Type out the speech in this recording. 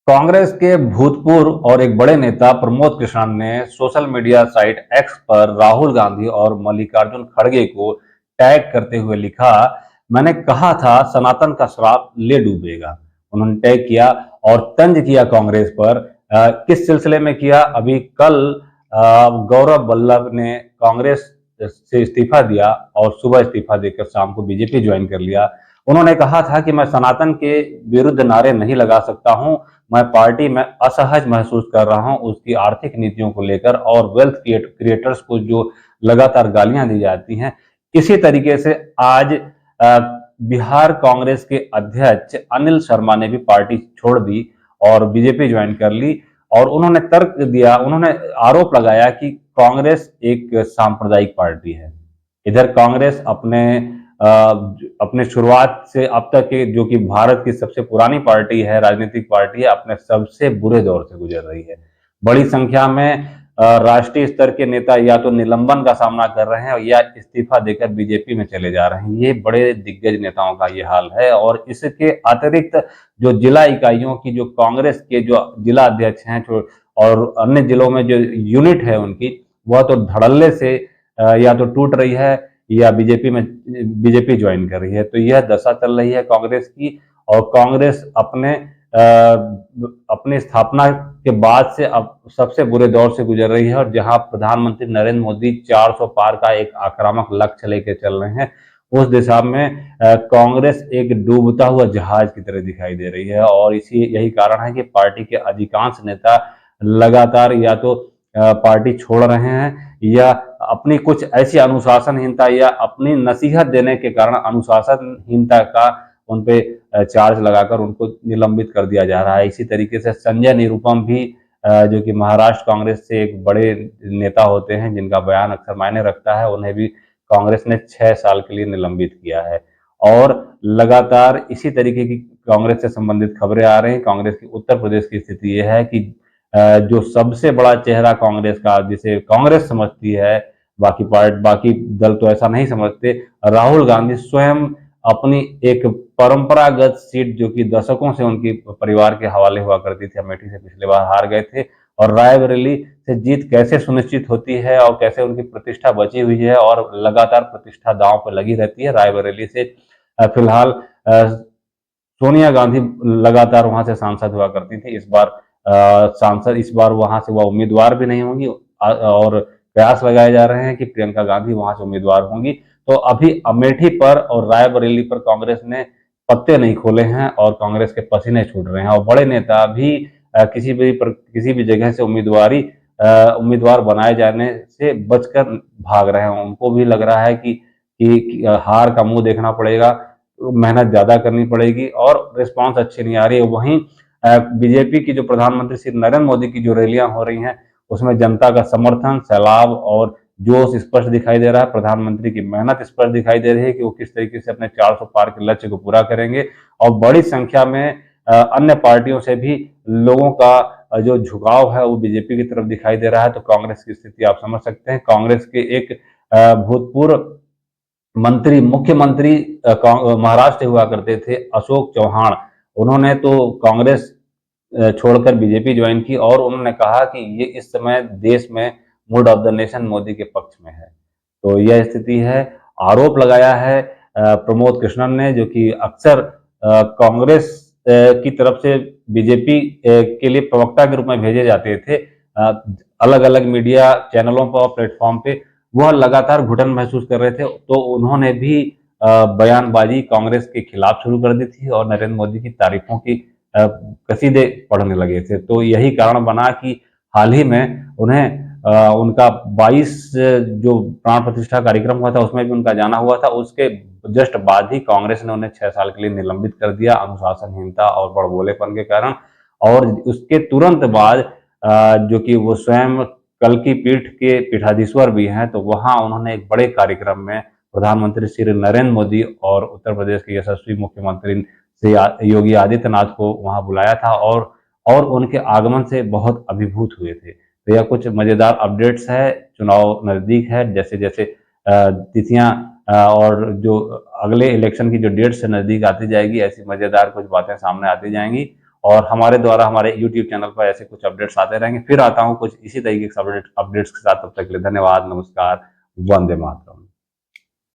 कांग्रेस के भूतपूर्व और एक बड़े नेता प्रमोद कृष्ण ने सोशल मीडिया साइट एक्स पर राहुल गांधी और मल्लिकार्जुन खड़गे को टैग करते हुए लिखा, मैंने कहा था सनातन का श्राप ले डूबेगा। उन्होंने टैग किया और तंज किया कांग्रेस पर। किस सिलसिले में किया? अभी कल गौरव वल्लभ ने कांग्रेस से इस्तीफा दिया और सुबह इस्तीफा देकर शाम को बीजेपी ज्वाइन कर लिया। उन्होंने कहा था कि मैं सनातन के विरुद्ध नारे नहीं लगा सकता हूं, मैं पार्टी में असहज महसूस कर रहा हूं उसकी आर्थिक नीतियों को लेकर और वेल्थ क्रिएटर्स को जो लगातार गालियां दी जाती हैं। इसी तरीके से आज बिहार कांग्रेस के अध्यक्ष अनिल शर्मा ने भी पार्टी छोड़ दी और बीजेपी ज्वाइन कर ली। और उन्होंने तर्क दिया, उन्होंने आरोप लगाया कि कांग्रेस एक सांप्रदायिक पार्टी है। इधर कांग्रेस अपने शुरुआत से अब तक के जो कि भारत की सबसे पुरानी पार्टी है, राजनीतिक पार्टी है, अपने सबसे बुरे दौर से गुजर रही है। बड़ी संख्या में राष्ट्रीय स्तर के नेता या तो निलंबन का सामना कर रहे हैं या इस्तीफा देकर बीजेपी में चले जा रहे हैं। ये बड़े दिग्गज नेताओं का ये हाल है। और इसके अतिरिक्त जो जिला इकाइयों की, जो कांग्रेस के जो जिला अध्यक्ष हैं और अन्य जिलों में जो यूनिट है उनकी, वह तो धड़ल्ले से या तो टूट रही है या बीजेपी ज्वाइन कर रही है। तो यह दशा चल रही है कांग्रेस की। और कांग्रेस अपने स्थापना के बाद से अब सबसे बुरे दौर से गुजर रही है। और जहां प्रधानमंत्री नरेंद्र मोदी 400 पार का एक आक्रामक लक्ष्य लेकर चल रहे हैं, उस दिशा में कांग्रेस एक डूबता हुआ जहाज की तरह दिखाई दे रही है। और यही कारण है कि पार्टी के अधिकांश नेता लगातार या तो पार्टी छोड़ रहे हैं या अपनी कुछ ऐसी अनुशासनहीनता या अपनी नसीहत देने के कारण अनुशासनहीनता का उन पे चार्ज लगाकर उनको निलंबित कर दिया जा रहा है। इसी तरीके से संजय निरुपम भी, जो कि महाराष्ट्र कांग्रेस से एक बड़े नेता होते हैं जिनका बयान अक्सर मायने रखता है, उन्हें भी कांग्रेस ने 6 साल के लिए निलंबित किया है। और लगातार इसी तरीके की कांग्रेस से संबंधित खबरें आ रही हैं। कांग्रेस की उत्तर प्रदेश की स्थिति यह है कि जो सबसे बड़ा चेहरा कांग्रेस का, जिसे कांग्रेस समझती है, बाकी दल तो ऐसा नहीं समझते, राहुल गांधी स्वयं अपनी एक परंपरागत सीट जो कि दशकों से उनकी परिवार के हवाले हुआ करती थी, अमेठी से पिछले बार हार गए थे, और रायबरेली से जीत कैसे सुनिश्चित होती है और कैसे उनकी प्रतिष्ठा बची हुई है और लगातार प्रतिष्ठा दांव पर लगी रहती है। रायबरेली से फिलहाल सोनिया गांधी लगातार वहां से सांसद हुआ करती थी। इस बार वहां से वह उम्मीदवार भी नहीं होंगी और प्रयास लगाए जा रहे हैं कि प्रियंका गांधी वहां से उम्मीदवार होंगी। तो अभी अमेठी पर और रायबरेली पर कांग्रेस ने पत्ते नहीं खोले हैं और कांग्रेस के पसीने छूट रहे हैं। और बड़े नेता भी किसी भी जगह से उम्मीदवार बनाए जाने से बचकर भाग रहे हैं। उनको भी लग रहा है कि हार का मुंह देखना पड़ेगा, मेहनत ज्यादा करनी पड़ेगी और रिस्पांस अच्छी नहीं आ रही है। वहीं बीजेपी की जो प्रधानमंत्री श्री नरेंद्र मोदी की जो रैलियां हो रही हैं, उसमें जनता का समर्थन, सैलाब और जोश स्पष्ट दिखाई दे रहा है। प्रधानमंत्री की मेहनत स्पष्ट दिखाई दे रही है कि वो किस तरीके से अपने 400 पार के लक्ष्य को पूरा करेंगे। और बड़ी संख्या में अन्य पार्टियों से भी लोगों का जो झुकाव है वो बीजेपी की तरफ दिखाई दे रहा है। तो कांग्रेस की स्थिति आप समझ सकते हैं। कांग्रेस के एक भूतपूर्व मुख्यमंत्री महाराष्ट्र हुआ करते थे, अशोक चौहान, उन्होंने तो कांग्रेस छोड़कर बीजेपी ज्वाइन की और उन्होंने कहा कि ये इस समय देश में mood off the nation Modi के पक्ष में है। तो यह स्थिति है। आरोप लगाया है प्रमोद कृष्णन ने, जो कि अक्सर कांग्रेस की तरफ से बीजेपी के लिए प्रवक्ता के रूप में भेजे जाते थे अलग अलग मीडिया चैनलों पर और प्लेटफॉर्म पे। वह लगातार घुटन महसूस कर रहे थे, तो उन्होंने भी बयानबाजी कांग्रेस के खिलाफ शुरू कर दी थी और नरेंद्र मोदी की तारीफों की कसीदे पढ़ने लगे थे। तो यही कारण बना कि हाल ही में उन्हें उनका 22 जो प्राण प्रतिष्ठा कार्यक्रम हुआ था उसमें भी उनका जाना हुआ था। उसके जस्ट बाद ही कांग्रेस ने उन्हें 6 साल के लिए निलंबित कर दिया अनुशासनहीनता और बड़बोलेपन के कारण। और उसके तुरंत बाद जो कि वो स्वयं कल की पीठ के पीठाधीश्वर भी हैं, तो वहां उन्होंने एक बड़े कार्यक्रम में प्रधानमंत्री श्री नरेंद्र मोदी और उत्तर प्रदेश के यशस्वी मुख्यमंत्री श्री योगी आदित्यनाथ को वहां बुलाया था और उनके आगमन से बहुत अभिभूत हुए थे। तो यह कुछ मजेदार अपडेट्स है। चुनाव नजदीक है, जैसे जैसे तिथियां और जो अगले इलेक्शन की जो डेट्स नजदीक आती जाएगी, ऐसी मजेदार कुछ बातें सामने आती जाएंगी। और हमारे द्वारा हमारे यूट्यूब चैनल पर ऐसे कुछ अपडेट्स आते रहेंगे। फिर आता हूँ कुछ इसी तरीके के अपडेट्स के साथ। तब तक के लिए धन्यवाद, नमस्कार, वंदे मातरम।